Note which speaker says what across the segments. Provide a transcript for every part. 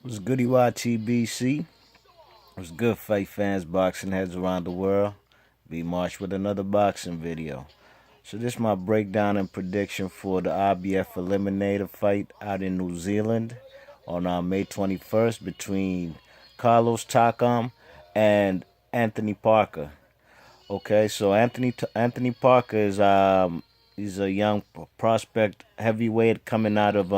Speaker 1: What's goody YTBC? What's good, fight fans, boxing heads around the world? B Marsh with another boxing video. So this is my breakdown and prediction for the IBF Eliminator fight out in New Zealand on May 21st between Carlos Takam and Anthony Parker. Okay, so Anthony Parker is he's a young prospect heavyweight coming out of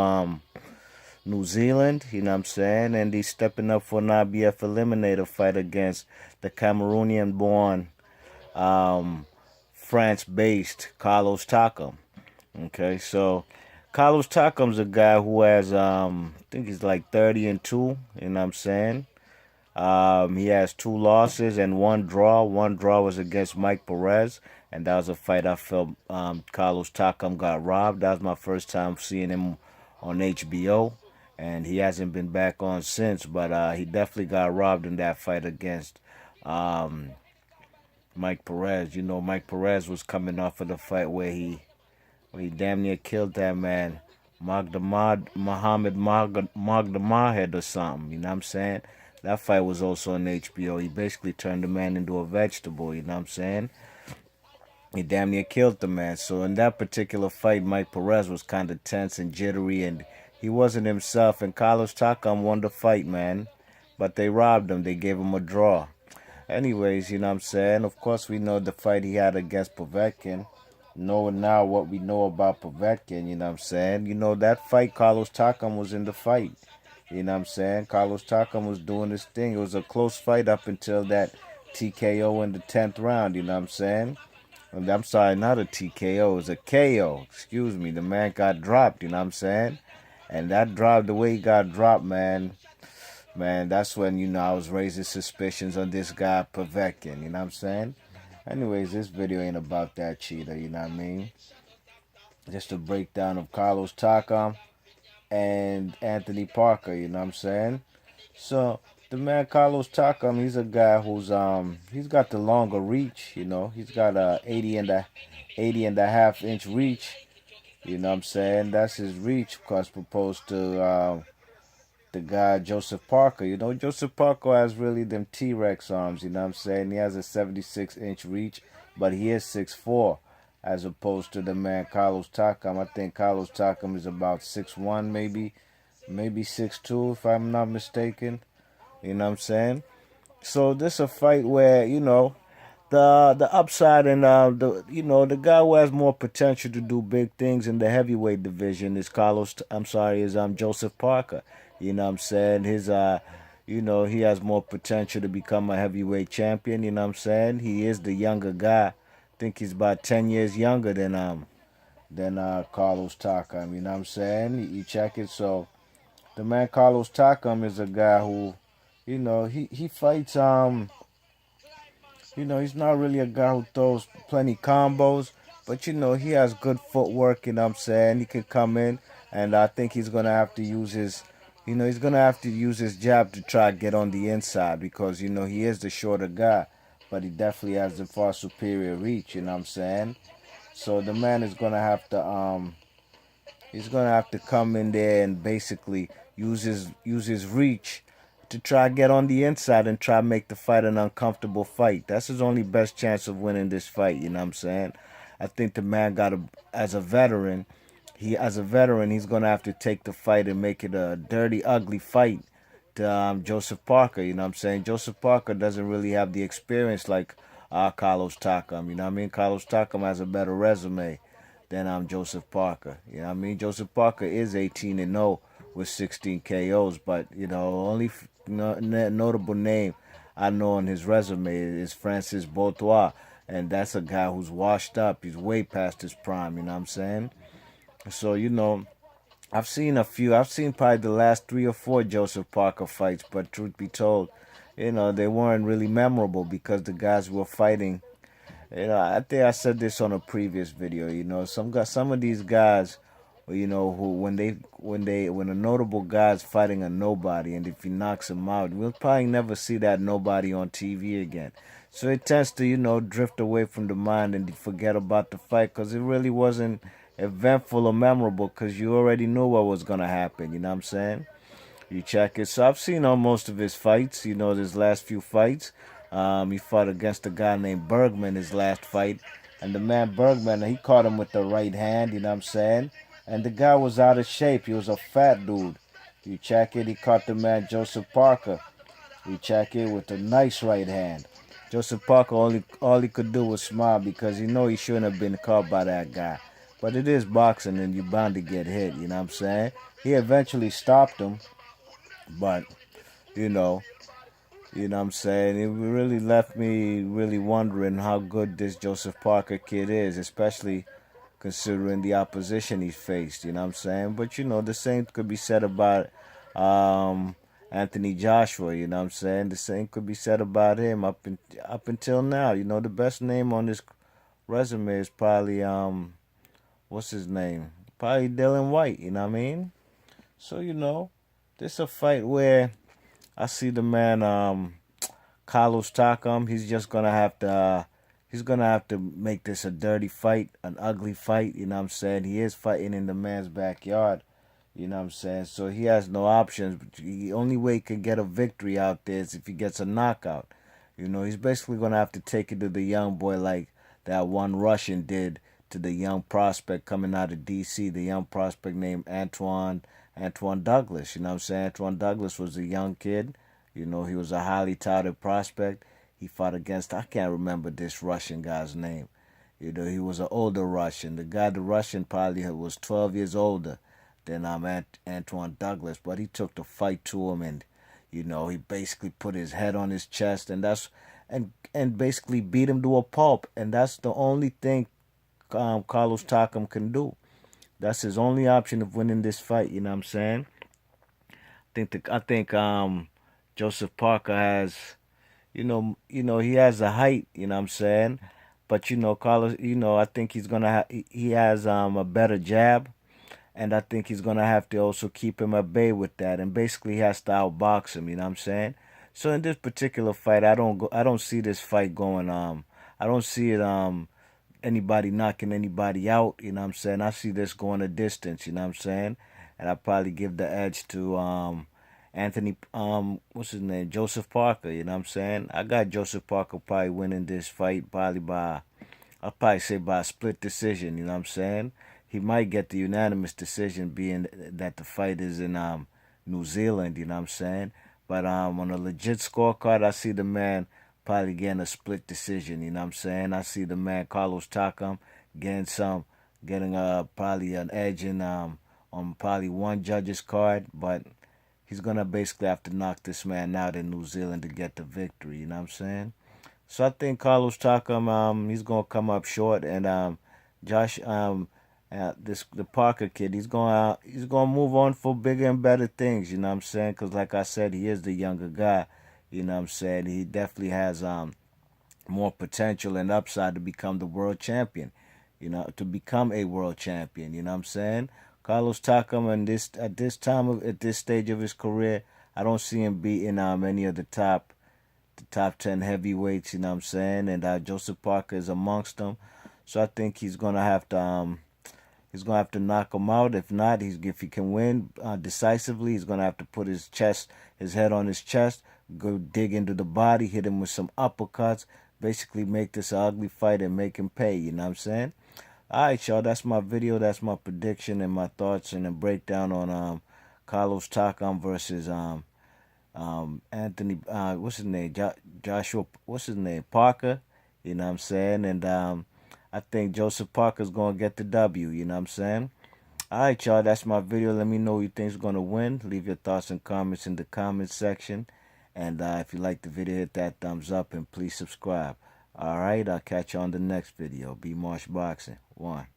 Speaker 1: New Zealand, you know what I'm saying? And he's stepping up for an IBF Eliminator fight against the Cameroonian born, um, France based Carlos Takam. Okay, so Carlos Takam's a guy who has, I think he's like 30-2, you know what I'm saying? He has two losses and one draw. One draw was against Mike Perez, and that was a fight I felt Carlos Takam got robbed. That was my first time seeing him on HBO, and he hasn't been back on since. But he definitely got robbed in that fight against um, Mike Perez. You know, Mike Perez was coming off of the fight where he damn near killed that man, Muhammad Magdamahed or something. You know what I'm saying? That fight was also on HBO. He basically turned the man into a vegetable. You know what I'm saying? He damn near killed the man. So in that particular fight, Mike Perez was kind of tense and jittery, and he wasn't himself. And Carlos Takam won the fight, man. But they robbed him. They gave him a draw. Anyways, you know what I'm saying? Of course, we know the fight he had against Povetkin. Knowing now what we know about Povetkin, you know what I'm saying? You know, that fight, Carlos Takam was in the fight. You know what I'm saying? Carlos Takam was doing his thing. It was a close fight up until that TKO in the 10th round, you know what I'm saying? And I'm sorry, not a TKO, it was a KO. Excuse me. The man got dropped, you know what I'm saying? And that drop, the way he got dropped, man, that's when, you know, I was raising suspicions on this guy, Povetkin, you know what I'm saying? Anyways, this video ain't about that cheater, you know what I mean? Just a breakdown of Carlos Takam and Anthony Parker, you know what I'm saying? So the man Carlos Takam, he's a guy who's he's got the longer reach, you know. He's got a 80 and a half inch reach, you know what I'm saying? That's his reach, of course, proposed to the guy Joseph Parker. You know, Joseph Parker has really them T-Rex arms, you know what I'm saying? He has a 76-inch reach, but he is 6'4", as opposed to the man Carlos Takam. I think Carlos Takam is about 6'1", maybe 6'2", if I'm not mistaken. You know what I'm saying? So this is a fight where, you know, the upside and the guy who has more potential to do big things in the heavyweight division is Joseph Parker. You know what I'm saying? He has more potential to become a heavyweight champion, you know what I'm saying? He is the younger guy. I think he's about 10 years younger than Carlos Takam, you know what I'm saying? You check it. So the man Carlos Takam is a guy who, he fights he's not really a guy who throws plenty combos, but he has good footwork, you know what I'm saying? He could come in, and I think he's going to have to use his jab to try to get on the inside because, he is the shorter guy, but he definitely has the far superior reach, you know what I'm saying? So the man is going to have to come in there and basically use his reach to try to get on the inside and try to make the fight an uncomfortable fight. That's his only best chance of winning this fight, you know what I'm saying? I think the man as a veteran, he's going to have to take the fight and make it a dirty, ugly fight to Joseph Parker, you know what I'm saying? Joseph Parker doesn't really have the experience like Carlos Takam, you know what I mean? Carlos Takam has a better resume than Joseph Parker, you know what I mean? Joseph Parker is 18-0 with 16 KOs, but, only notable name I know on his resume is Francis Bourtois, and that's a guy who's washed up. He's way past his prime, you know what I'm saying? So, I've seen probably the last 3 or 4 Joseph Parker fights, but truth be told, they weren't really memorable because the guys were fighting. I think I said this on a previous video. Some of these guys, who when a notable guy's fighting a nobody, and if he knocks him out, we'll probably never see that nobody on TV again. So it tends to, drift away from the mind and forget about the fight because it really wasn't eventful or memorable because you already knew what was gonna happen. You know what I'm saying? You check it. So I've seen on most of his fights, you know, his last few fights. He fought against a guy named Bergman his last fight. And the man Bergman, he caught him with the right hand, you know what I'm saying? And the guy was out of shape. He was a fat dude. You check it, he caught the man Joseph Parker. You check it with a nice right hand. Joseph Parker, all he could do was smile because he shouldn't have been caught by that guy. But it is boxing and you're bound to get hit, you know what I'm saying? He eventually stopped him, but you know, you know what I'm saying? It really left me really wondering how good this Joseph Parker kid is, especially considering the opposition he faced, you know what I'm saying? But, the same could be said about Anthony Joshua, you know what I'm saying? The same could be said about him up until now. The best name on this resume is probably, what's his name? Probably Dylan White, you know what I mean? So, this is a fight where I see the man, Carlos Takam. He's gonna have to make this a dirty fight, an ugly fight. You know what I'm saying? He is fighting in the man's backyard. You know what I'm saying? So he has no options. The only way he can get a victory out there is if he gets a knockout. He's basically gonna have to take it to the young boy like that one Russian did to the young prospect coming out of D.C. The young prospect named Antoine Douglas. You know what I'm saying? Antoine Douglas was a young kid. He was a highly touted prospect. He fought against, I can't remember this Russian guy's name. He was an older Russian. The Russian probably was 12 years older than Antoine Douglas, but he took the fight to him, and he basically put his head on his chest, and basically beat him to a pulp. And that's the only thing Carlos Takam can do. That's his only option of winning this fight. You know what I'm saying? I think Joseph Parker has, he has a height. You know what I'm saying? But Carlos, I think he has a better jab, and I think he's gonna have to also keep him at bay with that, and basically he has to outbox him. You know what I'm saying? So in this particular fight, I don't see this fight going. I don't see it. Anybody knocking anybody out. You know what I'm saying? I see this going a distance. You know what I'm saying? And I probably give the edge to Anthony, what's his name? Joseph Parker, you know what I'm saying? I got Joseph Parker probably winning this fight I'll probably say by a split decision, you know what I'm saying? He might get the unanimous decision being that the fight is in New Zealand, you know what I'm saying? But on a legit scorecard, I see the man probably getting a split decision, you know what I'm saying? I see the man Carlos Takam getting probably an edge on probably one judge's card, but he's going to basically have to knock this man out in New Zealand to get the victory, you know what I'm saying? So I think Carlos Takam, he's going to come up short, and Josh, the Parker kid, he's going to move on for bigger and better things, you know what I'm saying? Because like I said, he is the younger guy, you know what I'm saying? He definitely has more potential and upside to become the world champion, to become a world champion, you know what I'm saying? Carlos Takam, at this stage of his career, I don't see him beating any of the top 10 heavyweights, you know what I'm saying? And Joseph Parker is amongst them. So I think he's gonna have to knock him out. If not, if he can win decisively, he's gonna have to put his head on his chest, go dig into the body, hit him with some uppercuts, basically make this an ugly fight and make him pay, you know what I'm saying? Alright, y'all, that's my video. That's my prediction and my thoughts and a breakdown on Carlos Takam versus Anthony, what's his name? Joshua, what's his name? Parker, you know what I'm saying? And I think Joseph Parker's going to get the W, you know what I'm saying? Alright, y'all, that's my video. Let me know who you think's going to win. Leave your thoughts and comments in the comments section. And if you like the video, hit that thumbs up and please subscribe. Alright, I'll catch you on the next video. Be Marsh Boxing. 1.